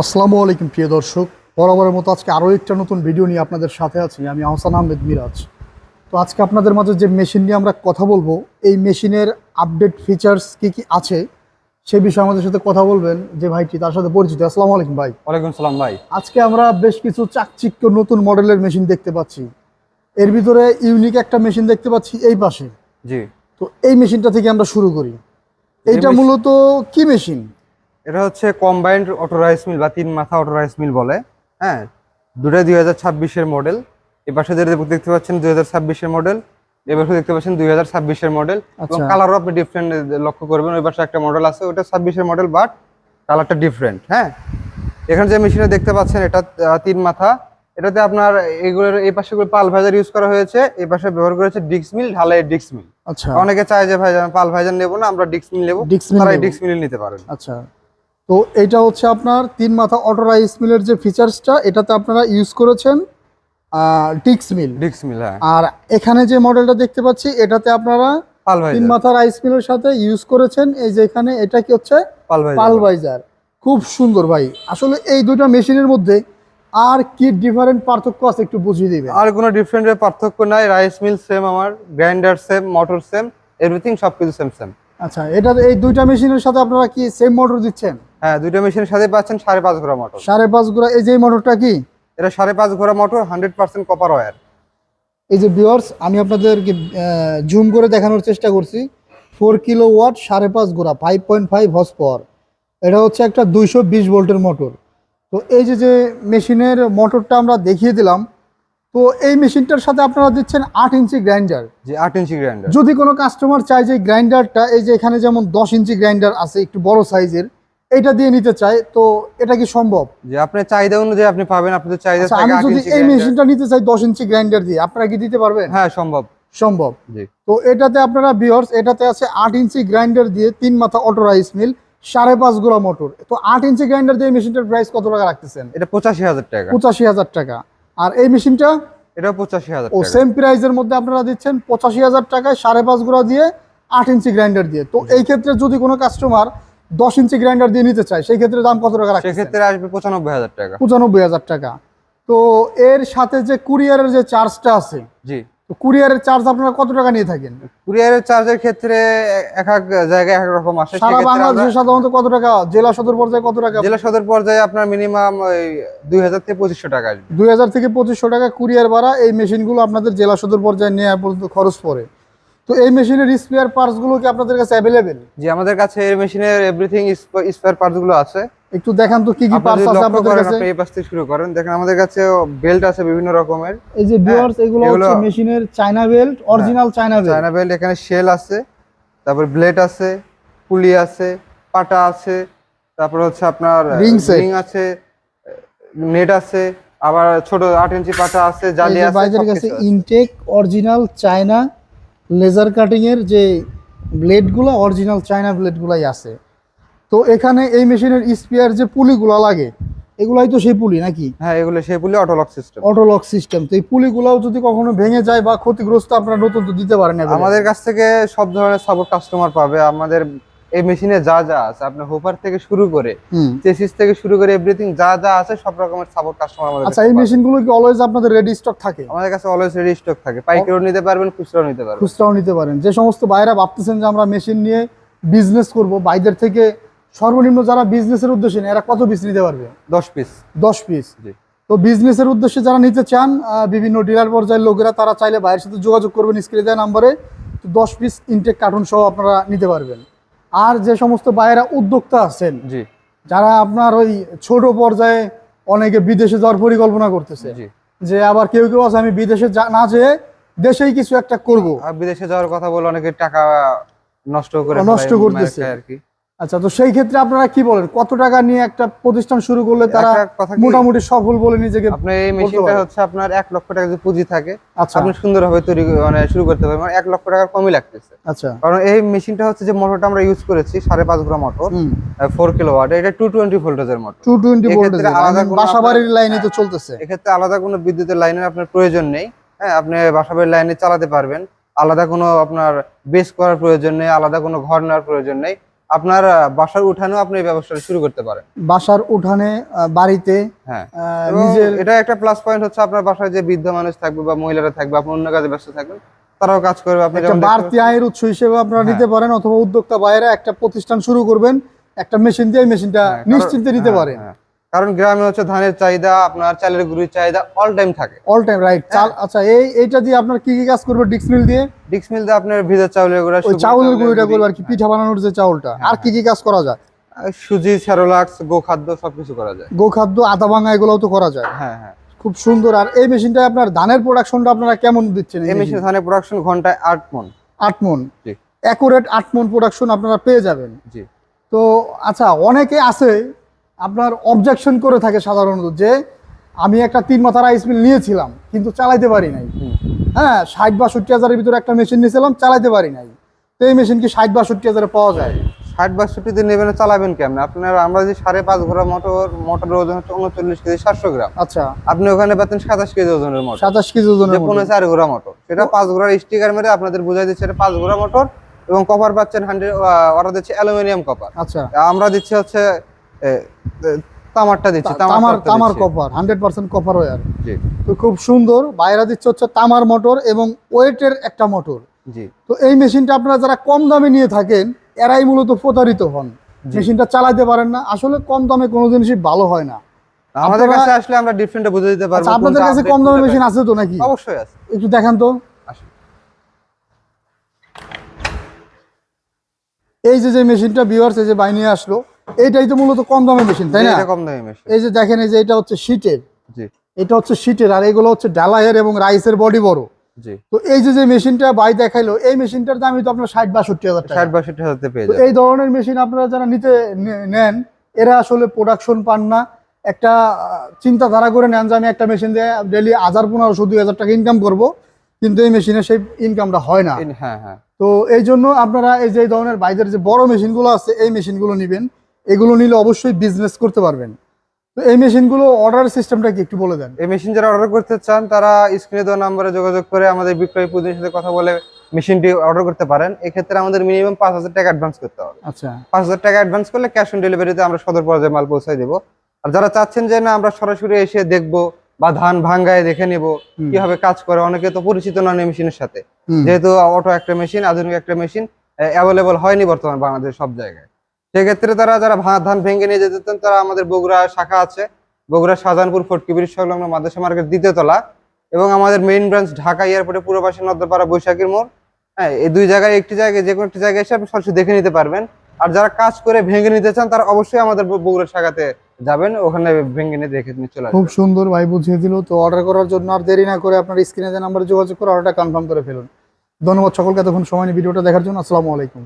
আসসালামু আলাইকুম প্রিয় দর্শক, বরাবরের মতো আজকে আরও একটা নতুন ভিডিও নিয়ে আপনাদের সাথে আছি। আমি আহসান আহমেদ মিরাজ। তো আজকে আপনাদের মাঝে যে মেশিন নিয়ে আমরা কথা বলবো, এই মেশিনের আপডেট ফিচার্স কি কি আছে সে বিষয়ে আমাদের সাথে কথা বলবেন যে ভাইটি, তার সাথে পরিচিত। আসসালামু আলাইকুম ভাই। ওয়ালাইকুম সালাম ভাই। আজকে আমরা বেশ কিছু চাকচিক্য নতুন মডেলের মেশিন দেখতে পাচ্ছি। এর ভিতরে ইউনিক একটা মেশিন দেখতে পাচ্ছি এই পাশে। জি, তো এই মেশিনটা থেকে আমরা শুরু করি। এইটা মূলত কি মেশিন? এটা হচ্ছে কম্বাইন্ড অটো রাইস মিল বা তিন মাথা অটো রাইস মিল বলে। হ্যাঁ, দুটাই 2026-এর মডেল। এপাশে যেটা দেখতে পাচ্ছেন 2026-এর মডেল, এপাশে দেখতে পাচ্ছেন 2026-এর মডেল। এবং আচ্ছা কালারও আপনি ডিফারেন্ট লক্ষ্য করবেন। ওই পাশে একটা মডেল আছে, ওটা 26-এর মডেল, বাট কালারটা ডিফারেন্ট। হ্যাঁ, এখানে যে মেশিনে দেখতে পাচ্ছেন এটা তিন মাথা। এটাতে আপনার এগুলোর এই পাশে পাল ভাইজার ইউজ করা হয়েছে, এই পাশে ব্যবহার করেছে ডিক্স মিল, ঢালাই ডিক্স মিল। আচ্ছা অনেকে চায় যে ভাই পাল ভাইজার নেবো না, আমরা ডিক্স মিল নেবো, ডিক্স মিল তারা এই নেব। ডিক্স মিল নিতে পারেন। আচ্ছা, তো এটা হচ্ছে আপনার তিন মাথা অটো রাইস মিলের যে ফিচার্সটা, এটাতে আপনারা ইউজ করেছেন ডিক্স মিল। ডিক্স মিল, হ্যাঁ। আর এখানে যে মডেলটা দেখতে পাচ্ছি এটাতে আপনারা পাল তিন ভাইজার, মাথা রাইস মিলের সাথে ইউজ করেছেন এই যে এখানে, এটা কি হচ্ছে পাল ভাইজার। পালভাইজার। খুব সুন্দর ভাই। আসলে এই দুইটা মেশিনের মধ্যে আর কি ডিফারেন্ট পার্থক্য আছে একটু বুঝিয়ে দিবেন? আর কোনো ডিফারেন্ট পার্থক্য নাই, রাইস মিল সেম, আমার grinder same, motor same, everything সবকিছু সেম সেম। আচ্ছা, এটা এই দুইটা মেশিনের সাথে আপনারা কি সেম মোটর দিচ্ছেন? হ্যাঁ, দুইটা মেশিনের সাথে পাচ্ছেন 5.5 ঘোড়া মোটর। 5.5 গুড়া। এই যে এই মোটরটা কি? এটা 5.5 ঘোড়া মোটর, 100% কপার ওয়্যার। এই যে ভিউয়ার্স, আমি আপনাদেরকে জুম করে দেখানোর চেষ্টা করছি। 4 কিলোওয়াট, 5.5 গোড়া, 5.5 হর্স পাওয়ার। এটা হচ্ছে একটা 220 ভোল্টের মোটর। তো এই যে যে মেশিনের মোটরটা আমরা দেখিয়ে দিলাম, তো এই মেশিনটার সাথে আপনারা দিচ্ছেন 8 ইঞ্চি গ্রাইন্ডার। যে 8 ইঞ্চি গ্রাইন্ডার। যদি কোনো কাস্টমার চায় যে গ্রাইন্ডারটা, এই যে এখানে যেমন 10 ইঞ্চি গ্রাইন্ডার আছে একটু বড় সাইজের, এটা দিয়ে নিতে চায়, তো এটা কি সম্ভব? যে আপনার চাহিদা অনুযায়ী আপনি পাবেন, আপনাদের চাহিদা আচ্ছা, থাকে আমি 8 যদি ইঞ্চি এই গ্রাইন্ডার। মেশিনটা নিতে চাই 10 ইঞ্চি গ্রাইন্ডার দিয়ে, আপনারা কি দিতে পারবেন? হ্যাঁ, সম্ভব। সম্ভব। জি। তো এটাতে আপনারা ভিউয়ার্স, এটাতে আছে 8 ইঞ্চি গ্রাইন্ডার দিয়ে তিন মাথা অটো রাইস মিল, 5.5 গোড়া মোটর। তো 8 ইঞ্চি গ্রাইন্ডার দিয়ে মেশিনটার প্রাইস কত টাকা রাখতেছেন? এটা 85,000 টাকা। 85,000 টাকা। আর এই মেশিনটা এটাও 85,000 ও টাকা। সেম প্রাইসের মধ্যে আপনারা দিচ্ছেন 85,000 টাকায়, 5.5 গোড়া দিয়ে 8 ইঞ্চি গ্রাইন্ডার দিয়ে। তো এই ক্ষেত্রে যদি কোনো কাস্টমার 10 ইঞ্চি গ্রাইন্ডার দিয়ে নিতে চায়, সেই ক্ষেত্রে দাম কত টাকা রাখতেছেন? সেক্ষেত্রে আসবে 95,000 টাকা। 95,000 টাকা। তো এর সাথে যে কুরিয়ারের যে চার্জটা আছে, জি। তো কুরিয়ারের চার্জ আপনারা কত টাকা নিয়ে থাকেন? কুরিয়ারের চার্জের ক্ষেত্রে এক এক জায়গায় এক রকম আসে। সারা সেক্ষেত্রে বাংলাদেশে সাধারণত কত টাকা? জেলা সদর পর্যায়ে কত টাকা? জেলা সদর পর্যায়ে আপনার মিনিমাম 2000 থেকে 2500 টাকা আসবে। 2000 থেকে 2500 টাকা কুরিয়ার ভাড়া এই মেশিনগুলো আপনাদের জেলা সদর পর্যায়ে নেওয়া পর্যন্ত খরচ পড়ে। তো এই মেশিনের স্পেয়ার পার্টস গুলো কি আপনাদের কাছে অ্যাভেলেবেল? যে আমাদের কাছে এই মেশিনের এভরিথিং স্পেয়ার পার্টস গুলো আছে। একটু দেখান তো কি কি আপনি পার্টস যদি আছে লক্ষ্য আপনাদের করেন, কাছে। আপনি এই পাশ থেকে শুরু করেন, দেখেন আমাদের কাছে বেল্ট আছে বিভিন্ন রকমের। এই যে ভিউয়ার্স, এগুলো এগুলো হচ্ছে মেশিনের China belt, original China belt. China belt. এখানে শেল আছে, তারপর ব্লেড আছে, পুলি আছে, পাটা আছে, তারপর হচ্ছে আপনার Ring set। রিং আছে, নেট আছে, আবার ছোট 8 ইঞ্চি পাটা আছে, এই জালি যে আছে, বাইদের কাছে সবকিছু আছে। Intact original China laser cutting এর যে ব্লেডগুলো, অরিজিনাল চায়না ব্লেডগুলাই আছে। তো এখানে এই মেশিনের স্পেয়ার যে পুলিগুলো লাগে, এগুলাই তো সেই পুলি নাকি? হ্যাঁ, এগুলো সেই পুলি, auto lock system. Auto lock system. তো এই পুলিগুলাও যদি কখনো ভেঙে যায় বা ক্ষতিগ্রস্ত, আপনারা নতুন তো দিতে পারেন available। আমাদের কাছ থেকে সব ধরনের সাপোর্ট কাস্টমার পাবে। আমাদের এই মেশিনে যা যা আছে, আপনার হোপার থেকে শুরু করে হুম। চেসিস থেকে শুরু করে এভরিথিং যা যা আছে, সব রকমের সাপোর্ট কাস্টমার আমাদের আচ্ছা, কাছে এই পাবে। মেশিনগুলো কি অলওয়েজ আপনাদের রেডি স্টক থাকে? আমাদের কাছে অলওয়েজ রেডি স্টক থাকে। পাইকারিও নিতে পারবেন, খুচরাও নিতে পারবেন। খুচরাও নিতে পারেন। যে সমস্ত ভাইরা ভাবতেছেন যে আমরা মেশিন নিয়ে বিজনেস করব, ভাইদের থেকে সর্বনিম্ন যারা বিজনেসের উদ্দেশ্যে নেয়, এরা কত পিস নিতে পারবে? 10 পিস। 10 পিস। জি। তো বিজনেসের উদ্দেশ্যে যারা নিতে চান, বিভিন্ন ডিলার পর্যায়ের লোকেরা, তারা চাইলে ভাইয়ের সাথে যোগাযোগ করবেন স্ক্রিনে দেওয়া নাম্বারে। তো 10 পিস ইনটেক কার্টুন সহ আপনারা নিতে পারবেন। আর যে সমস্ত ভাইয়েরা উদ্যোক্তা আছেন, জি। যারা আপনার ওই ছোট পর্যায়ে অনেকে বিদেশে যাওয়ার পরিকল্পনা করতেছে, জি। যে আবার কেউ কেউ আছে আমি বিদেশে না যেয়ে দেশেই কিছু একটা করব। আর বিদেশে যাওয়ার কথা বলে অনেকে টাকা নষ্ট করে নষ্ট ফেলায়, করতেছে। মেরে খায় আর কি। আচ্ছা, তো সেই ক্ষেত্রে আপনারা কি বলেন, কত টাকা নিয়ে একটা প্রতিষ্ঠান শুরু করলে তারা একটা কথা কি, মোটামুটি সফল বলে নিজেকে আপনার এই বলতে মেশিনটা পারে? হচ্ছে আপনার 1 লক্ষ টাকা যদি পুঁজি থাকে, আচ্ছা আপনি সুন্দরভাবে তৈরি মানে শুরু করতে পারবেন। মানে 1 লক্ষ টাকার কমই লাগতেছে। আচ্ছা। কারণ এই মেশিনটা হচ্ছে যে মোটরটা আমরা ইউজ করেছি 5.5 ঘোড়া মোটর, হুম। 4 কিলোওয়াট। এটা 220 ভোল্টেজের মোটর। 220 ভোল্টেজ, এক্ষেত্রে আলাদা কোনো বাসা বাড়ির লাইনে তো চলতেছে। এক্ষেত্রে আলাদা কোনো বিদ্যুতের লাইনের আপনার প্রয়োজন নেই। হ্যাঁ, আপনি বাসাবাড়ির লাইনে চালাতে পারবেন। আলাদা কোনো আপনার বেস করার প্রয়োজন নেই, আলাদা কোনো ঘর নেওয়ার প্রয়োজন নেই। আপনার বাসার উঠানেও আপনি এই ব্যবসাটা শুরু করতে পারেন। বাসার উঠানে, বাড়িতে, হ্যাঁ, এবং নিজের এটা একটা প্লাস পয়েন্ট হচ্ছে আপনার বাসায় যে বৃদ্ধ মানুষ থাকবে বা মহিলারা থাকবে, আপনি অন্য কাজে ব্যস্ত থাকবেন, তারাও কাজ করবে। আপনি একটা যেমন দেখতে বাড়তি পাচ্ছেন। আয়ের উৎস হিসেবে আপনারা হ্যাঁ। নিতে পারেন, অথবা উদ্যোক্তা বাইরে একটা প্রতিষ্ঠান শুরু করবেন, একটা মেশিন দিয়ে মেশিনটা হ্যাঁ, নিশ্চিন্তে নিতে হ্যাঁ, পারেন। হ্যাঁ। কারণ গ্রামে হচ্ছে ধানের চাহিদা, আপনার চালের গুঁড়ির চাহিদা অল টাইম থাকে। All time, right. চাল, আচ্ছা, এইটা দিয়ে আপনার কি কি কাজ করবে? ডিক্স মিল দিয়ে ডিক্স মিল দিয়ে আপনার ভিজা চাউলের গুঁড়া, ওই শুকনো চাউলের চাউলের গুঁড়িটা গুঁড়ি, করবে আর কি, পিঠা বানানোর যে চাউলটা। হ্যাঁ, আর কি কি কাজ করা যায়? সুজি, সেরোলাক্স, গোখাদ্য সবকিছু করা যায়। গোখাদ্য, আদা ভাঙা, এগুলোও তো করা যায়। হ্যাঁ, হ্যাঁ। খুব সুন্দর। আর এই মেশিনটা আপনার ধানের প্রোডাকশনটা আপনারা কেমন দিচ্ছেন? এই মেশিন ধানের প্রোডাকশন ঘন্টায় 8 মণ। 8 মণ, জি, অ্যাকুরেট 8 মণ প্রোডাকশন আপনারা পেয়ে যাবেন। জি। তো আচ্ছা, অনেকে আছে আপনার অবজেকশন করে থাকে সাধারণত, যে আমি একটা 3 মাথা রাইস মিল নিয়েছিলাম কিন্তু চালাইতে পারি নাই। হ্যাঁ, 60-62 হাজারের ভিতরে একটা মেশিন নিয়েছিলাম, চালাইতে পারি নাই। তো এই মেশিন কি 60-62 হাজারে পাওয়া যায়? 60-62 নেবেন, চালাবেন কেমন? আপনার আমরা যে 5.5 ঘোড়া মোটরের ওজন হচ্ছে 39 কেজি 700 গ্রাম। আচ্ছা, আপনি ওখানে পাচ্ছেন 27 কেজি ওজনের মোটর, 27 কেজি যে ওজনের মতো। 4 ঘোড়া মোটর। সেটা 5 ঘোড়ার স্টিকার মেরে আপনাদের বুঝাই দিচ্ছে এটা 5 ঘোড়া মোটর, এবং কপার পাচ্ছেন 100, ওরা দিচ্ছে অ্যালুমিনিয়াম কপার। আচ্ছা, আমরা দিচ্ছি হচ্ছে এ, এ, তামারটা দিচ্ছি, তামার কপার, 100% কপার ওয়্যার। জি, তো খুব সুন্দর। বাইরা দিচ্ছে হচ্ছে তামার মোটর এবং ওয়েটের একটা মোটর। জি। তো এই মেশিনটা আপনারা যারা কম দামে নিয়ে থাকেন, এরাই মূলত প্রতারিত হন। মেশিনটা চালাতে পারেন না। আসলে কম দামে কোনো জিনিসই ভালো হয় না। আমাদের আপনারা- কাছে আসলে আমরা ডিফারেন্টটা বুঝে দিতে পারবো। আচ্ছা, আপনাদের কোনটা কাছে update, কম দামে কোনটা মেশিন back- আছে তো নাকি? অবশ্যই আছে। একটু দেখান তো। আসুন। এই যে মেশিনটা ভিউয়ার্স, এই যে বাই নিয়ে আসলো, এইটাই তো মূলত কম দামের মেশিন, তাই জি, না? এটা কম দামি মেশিন। এই যে দেখেন, এই যে এটা হচ্ছে শীটের, জি, এটা হচ্ছে শীটের, আর এগুলো হচ্ছে ডালাইয়ের এবং রাইসের বডি বড়। জি। তো এই যে মেশিনটা বাই দেখাইলো, এই মেশিনটার দামই তো আপনার 60-62 হাজার টাকা। 60-62 হাজার পেয়ে তো যাবেন। এই ধরনের মেশিন আপনারা যারা নেন, এরা আসলে প্রোডাকশন পান না। একটা চিন্তাধারা করে নেন যে আমি একটা মেশিন দিয়ে ডেলি 1500-2000 টাকা ইনকাম করব, কিন্তু এই মেশিনে সেই ইনকামটা হয় না। হ্যাঁ, হ্যাঁ। তো এই জন্য আপনারা এই যে এই ধরনের বাইরের যে বড় মেশিনগুলো আছে, এই মেশিনগুলো নেবেন। এগুলো নিলে অবশ্যই বিজনেস করতে পারবেন। তো এই মেশিনগুলো অর্ডার সিস্টেমটা কি একটু বলে দেন? এই মেশিন যারা অর্ডার করতে চান, তারা স্ক্রিনে দেওয়া নম্বরে যোগাযোগ করে আমাদের বিক্রয় প্রতিনিধির সাথে কথা বলে মেশিনটি অর্ডার করতে পারেন। এক্ষেত্রে আমাদের মিনিমাম 5,000 টাকা অ্যাডভান্স করতে হবে। আচ্ছা, 5,000 টাকা অ্যাডভান্স করলে ক্যাশ অন ডেলিভারিতে আমরা সদর পর্যায়ে মাল পৌঁছায় দেবো। আর যারা চাচ্ছেন যে না আমরা সরাসরি এসে দেখবো বা ধান ভাঙ্গায় দেখে নিব কিভাবে কাজ করে, অনেকে তো পরিচিত নন এই মেশিনের সাথে, যেহেতু অটো একটা মেশিন, আধুনিক একটা মেশিন অ্যাভেলেবল হয়নি বর্তমান বাংলাদেশ সব জায়গায়। সেক্ষেত্রে তারা যারা ধান ভেঙে নিয়ে যেতে চান, তারা আমাদের বগুড়া শাখা আছে, বগুড়া শাহজাহানপুর ফটকি ব্রিজ সংলগ্ন মাদ্রাসা মার্কেট 2য় তলা, এবং আমাদের মেইন ব্রাঞ্চ ঢাকা এয়ারপোর্টের পূর্ব পাশে নদ্যপাড়া বৈশাখীর মোড়। হ্যাঁ, এই দুই জায়গায় একটি জায়গায়, যে কোনো একটি জায়গায় এসে আপনি সরাসরি দেখে নিতে পারবেন। আর যারা কাজ করে ভেঙে নিতে চান, তারা অবশ্যই আমাদের বগুড়া শাখাতে যাবেন, ওখানে ভেঙে নিয়ে দেখে নিয়ে চলে খুব আসবেন। সুন্দর ভাই বুঝিয়ে দিল। তো অর্ডার করার জন্য আর দেরি না করে আপনার স্ক্রিনে যে নাম্বারে যোগাযোগ করে অর্ডারটা কনফার্ম করে ফেলুন। ধন্যবাদ সকলকে এতক্ষণ সময় নিয়ে ভিডিওটা দেখার জন্য। আসসালামু আলাইকুম।